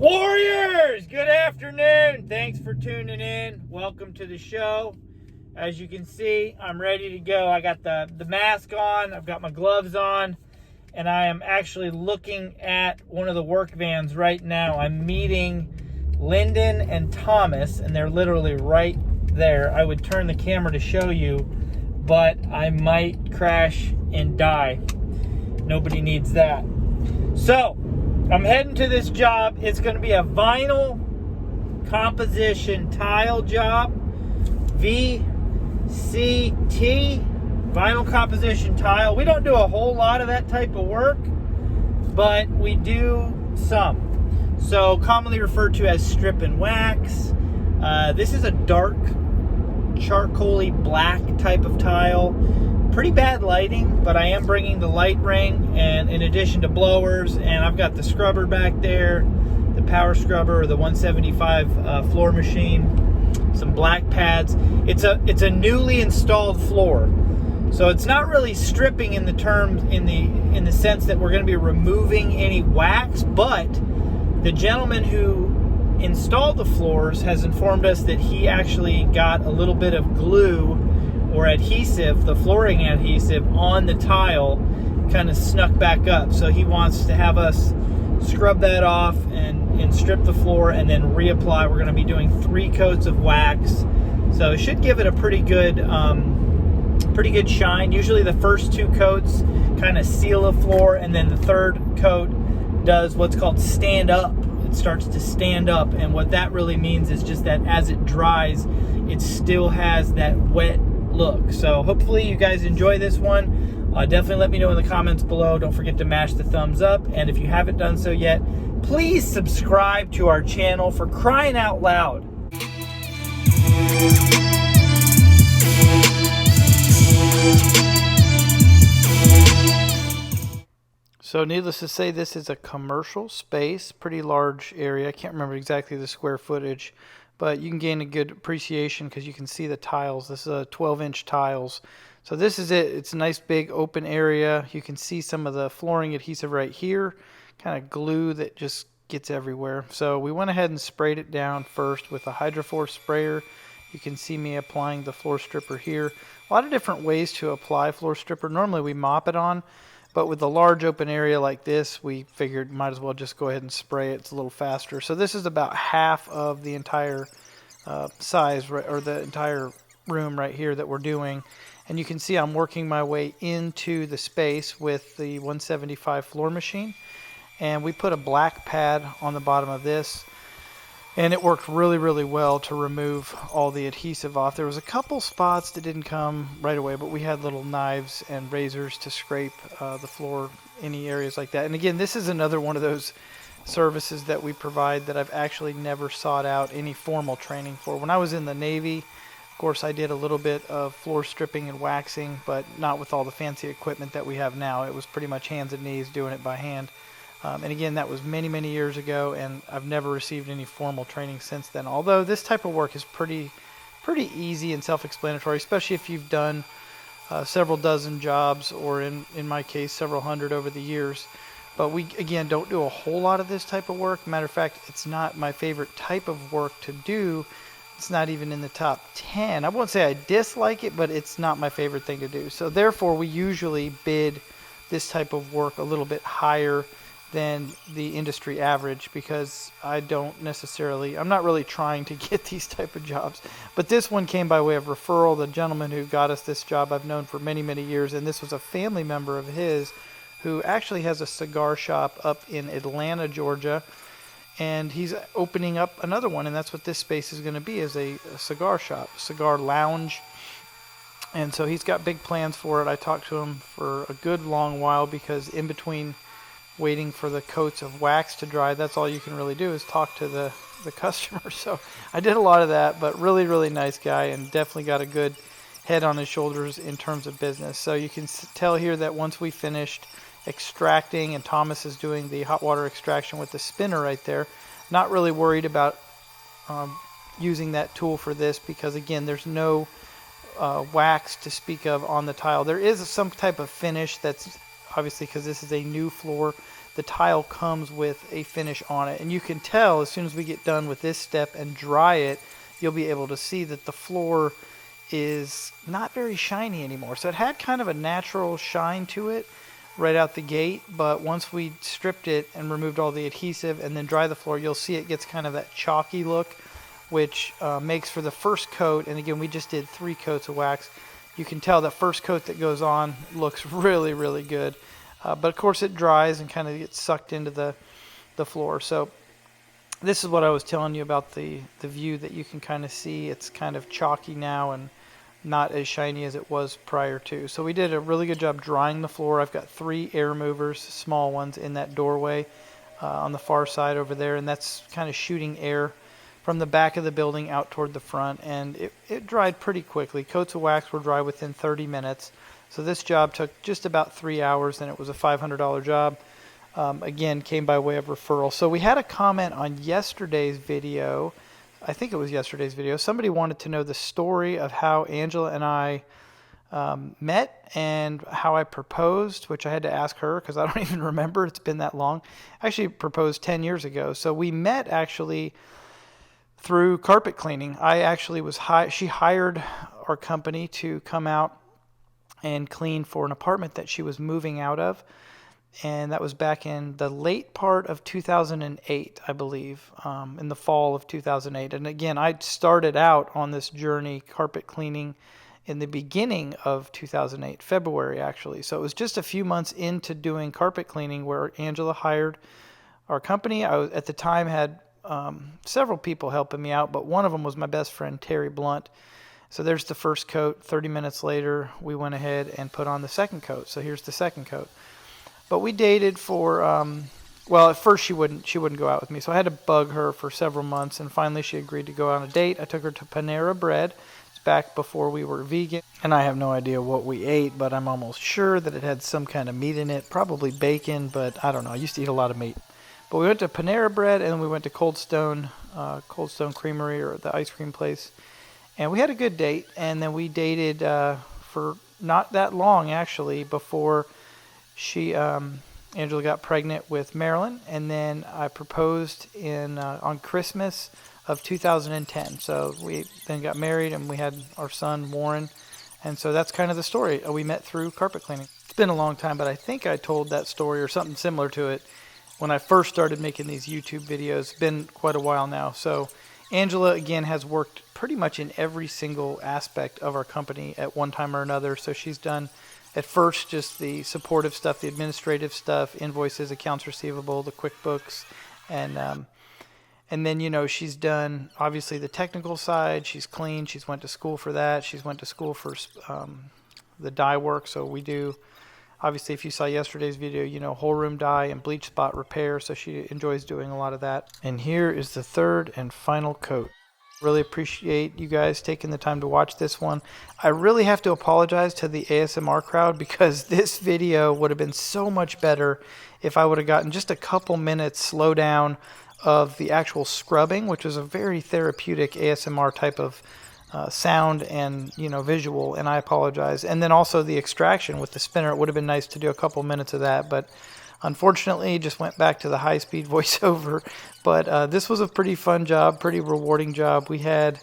Warriors, good afternoon. Thanks for tuning in. Welcome to the show. As you can see, I'm ready to go. I got the mask on, I've got my gloves on, and I am actually looking at one of the work vans right now. I'm meeting Lyndin and Thomas, and they're literally right there. I would turn the camera to show you, but I might crash and die. Nobody needs that. So, I'm heading to this job. It's going to be a vinyl composition tile job. VCT, vinyl composition tile. We don't do a whole lot of that type of work, but we do some. So, commonly referred to as strip and wax. This is a dark, charcoaly black type of tile. Pretty bad lighting, but I am bringing the light ring, and in addition to blowers, and I've got the scrubber back there, the power scrubber, the 175 floor machine, some black pads. It's a newly installed floor, so it's not really stripping in the terms in the sense that we're going to be removing any wax, but the gentleman who installed the floors has informed us that he actually got a little bit of glue or adhesive, the flooring adhesive, on the tile kind of snuck back up. So he wants to have us scrub that off and strip the floor and then reapply. We're going to be doing 3 coats of wax. So it should give it a pretty good shine. Usually the first 2 coats kind of seal the floor, and then the third coat does what's called stand up. It starts to stand up, and what that really means is just that as it dries, it still has that wet look. So hopefully you guys enjoy this one. Definitely let me know in the comments below. Don't forget to mash the thumbs up, and if you haven't done so yet, please subscribe to our channel, for crying out loud. So needless to say, this is a commercial space, pretty large area. I can't remember exactly the square footage, but you can gain a good appreciation because you can see the tiles. This is a 12-inch tiles. So this is it. It's a nice big open area. You can see some of the flooring adhesive right here, kind of glue that just gets everywhere. So we went ahead and sprayed it down first with a hydroforce sprayer. You can see me applying the floor stripper here. A lot of different ways to apply floor stripper. Normally we mop it on, but with a large open area like this, we figured might as well just go ahead and spray it. It's a little faster. So this is about half of the entire size, or the entire room right here that we're doing. And you can see I'm working my way into the space with the 175 floor machine. And we put a black pad on the bottom of this, and it worked really, really well to remove all the adhesive off. There was a couple spots that didn't come right away, but we had little knives and razors to scrape the floor, any areas like that. And again, this is another one of those services that we provide that I've actually never sought out any formal training for. When I was in the Navy, of course, I did a little bit of floor stripping and waxing, but not with all the fancy equipment that we have now. It was pretty much hands and knees doing it by hand. And again, that was many, many years ago, and I've never received any formal training since then. Although this type of work is pretty easy and self-explanatory, especially if you've done several dozen jobs, or in my case, several hundred over the years. But we, again, don't do a whole lot of this type of work. Matter of fact, it's not my favorite type of work to do. It's not even in the top 10. I won't say I dislike it, but it's not my favorite thing to do. So therefore, we usually bid this type of work a little bit higher than the industry average, because I'm not really trying to get these type of jobs. But this one came by way of referral. The gentleman who got us this job I've known for many, many years, and this was a family member of his who actually has a cigar shop up in Atlanta, Georgia, and he's opening up another one, and that's what this space is going to be, is a cigar shop, cigar lounge. And so he's got big plans for it. I talked to him for a good long while, because in between waiting for the coats of wax to dry, that's all you can really do is talk to the customer. So I did a lot of that, but really, really nice guy, and definitely got a good head on his shoulders in terms of business. So you can tell here that once we finished extracting, and Thomas is doing the hot water extraction with the spinner right there, not really worried about using that tool for this, because again, there's no wax to speak of on the tile. There is some type of finish that's obviously, because this is a new floor, the tile comes with a finish on it. And you can tell as soon as we get done with this step and dry it, you'll be able to see that the floor is not very shiny anymore. So it had kind of a natural shine to it right out the gate, but once we stripped it and removed all the adhesive and then dry the floor, you'll see it gets kind of that chalky look, which makes for the first coat. And again, we just did 3 coats of wax. You can tell that first coat that goes on looks really, really good. But of course it dries and kind of gets sucked into the floor. So this is what I was telling you about the view that you can kind of see. It's kind of chalky now and not as shiny as it was prior to. So we did a really good job drying the floor. I've got 3 air movers, small ones, in that doorway on the far side over there, and that's kind of shooting air from the back of the building out toward the front, and it dried pretty quickly. Coats of wax were dry within 30 minutes. So this job took just about 3 hours, and it was a $500 job. Again, came by way of referral. So we had a comment on yesterday's video. I think it was yesterday's video. Somebody wanted to know the story of how Angela and I met and how I proposed, which I had to ask her because I don't even remember. It's been that long. I actually proposed 10 years ago. So we met actually through carpet cleaning. I actually she hired our company to come out and clean for an apartment that she was moving out of. And that was back in the late part of 2008, I believe, in the fall of 2008. And again, I started out on this journey carpet cleaning in the beginning of 2008, February actually. So it was just a few months into doing carpet cleaning where Angela hired our company. I at the time had several people helping me out, but one of them was my best friend, Terry Blunt. So there's the first coat. 30 minutes later, we went ahead and put on the second coat. So here's the second coat. But we dated for, well, at first she wouldn't go out with me. So I had to bug her for several months, and finally she agreed to go on a date. I took her to Panera Bread. It's back before we were vegan. And I have no idea what we ate, but I'm almost sure that it had some kind of meat in it, probably bacon, but I don't know. I used to eat a lot of meat. But we went to Panera Bread, and then we went to Cold Stone Creamery, or the ice cream place. And we had a good date, and then we dated for not that long, actually, before Angela got pregnant with Marilyn, and then I proposed on Christmas of 2010. So we then got married, and we had our son Warren, and so that's kind of the story. We met through carpet cleaning. It's been a long time, but I think I told that story or something similar to it when I first started making these YouTube videos. It's been quite a while now. So Angela, again, has worked pretty much in every single aspect of our company at one time or another. So she's done, at first, just the supportive stuff, the administrative stuff, invoices, accounts receivable, the QuickBooks, and then, you know, she's done, obviously, the technical side. She's cleaned. She's went to school for that. She's went to school for the dye work. So we do, obviously, if you saw yesterday's video, you know, whole room dye and bleach spot repair. So she enjoys doing a lot of that. And here is the third and final coat. Really appreciate you guys taking the time to watch this one. I really have to apologize to the ASMR crowd because this video would have been so much better if I would have gotten just a couple minutes slow down of the actual scrubbing, which is a very therapeutic ASMR type of sound and, you know, visual, and I apologize. And then also the extraction with the spinner. It would have been nice to do a couple minutes of that, but unfortunately, just went back to the high-speed voiceover. But this was a pretty fun job, pretty rewarding job. We had,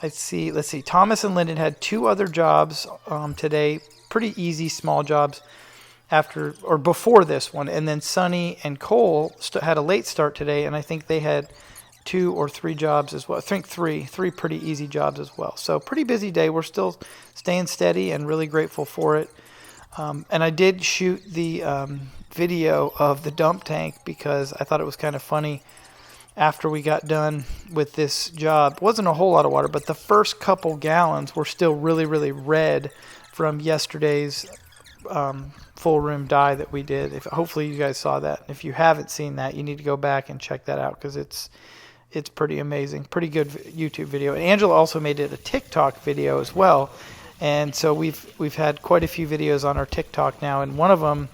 let's see, Thomas and Lyndon had 2 other jobs today, pretty easy, small jobs after or before this one. And then Sonny and Cole had a late start today, and I think they had 2 or 3 jobs as well. I think three pretty easy jobs as well. So pretty busy day. We're still staying steady and really grateful for it. And I did shoot the video of the dump tank because I thought it was kind of funny. After we got done with this job, it wasn't a whole lot of water, but the first couple gallons were still really, really red from yesterday's full room dye that we did. Hopefully you guys saw that. If you haven't seen that, you need to go back and check that out because it's pretty amazing. Pretty good YouTube video. And Angela also made it a TikTok video as well. And so we've had quite a few videos on our TikTok now, and one of them,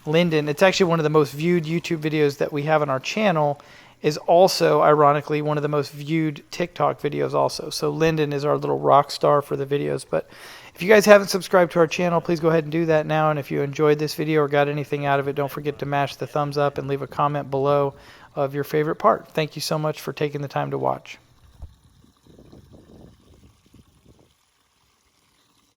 Lyndin, it's actually one of the most viewed YouTube videos that we have on our channel, is also, ironically, one of the most viewed TikTok videos also. So Lyndin is our little rock star for the videos. But If you guys haven't subscribed to our channel, please go ahead and do that now. And if you enjoyed this video or got anything out of it, don't forget to mash the thumbs up and leave a comment below of your favorite part. Thank you so much for taking the time to watch.